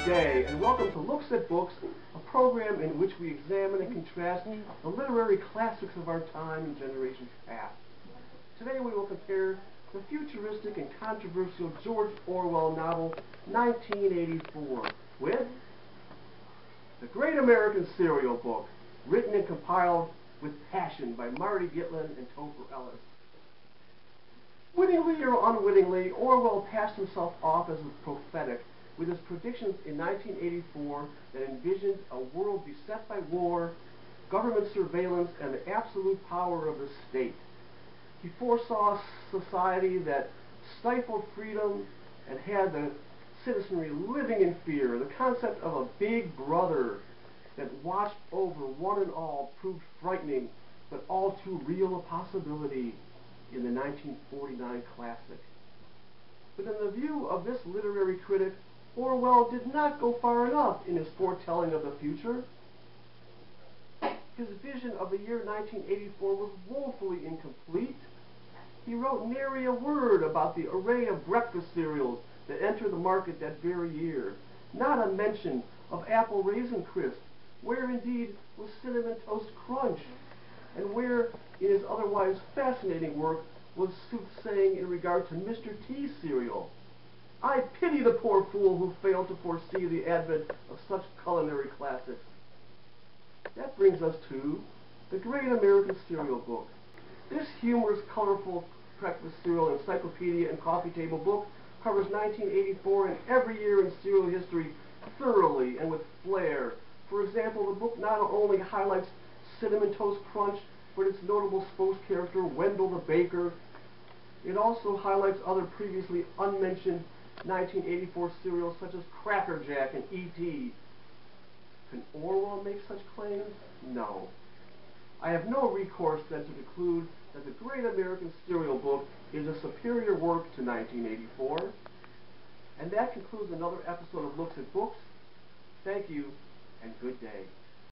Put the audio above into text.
day, and welcome to Looks at Books, a program in which we examine and contrast the literary classics of our time and generations past. Today we will compare the futuristic and controversial George Orwell novel 1984 with The Great American Serial Book, written and compiled with passion by Marty Gitlin and Topher Ellis. Wittingly or unwittingly, Orwell passed himself off as prophetic with his predictions in 1984 that envisioned a world beset by war, government surveillance, and the absolute power of the state. He foresaw a society that stifled freedom and had the citizenry living in fear. The concept of a big brother that watched over one and all proved frightening, but all too real a possibility in the 1949 classic. But in the view of this literary critic, Orwell did not go far enough in his foretelling of the future. His vision of the year 1984 was woefully incomplete. He wrote nary a word about the array of breakfast cereals that entered the market that very year, not a mention of Apple Raisin Crisp, where indeed was Cinnamon Toast Crunch, and where in his otherwise fascinating work was soothsaying in regard to Mr. T cereal. I pity the poor fool who failed to foresee the advent of such culinary classics. That brings us to The Great American Cereal Book. This humorous, colorful breakfast cereal encyclopedia and coffee table book covers 1984 and every year in cereal history thoroughly and with flair. For example, the book not only highlights Cinnamon Toast Crunch, but its notable spokes character, Wendell the Baker. It also highlights other previously unmentioned 1984 cereals such as Cracker Jack and E.T. Can Orwell make such claims? No. I have no recourse then to conclude that The Great American Cereal Book is a superior work to 1984. And that concludes another episode of Looks at Books. Thank you, and good day.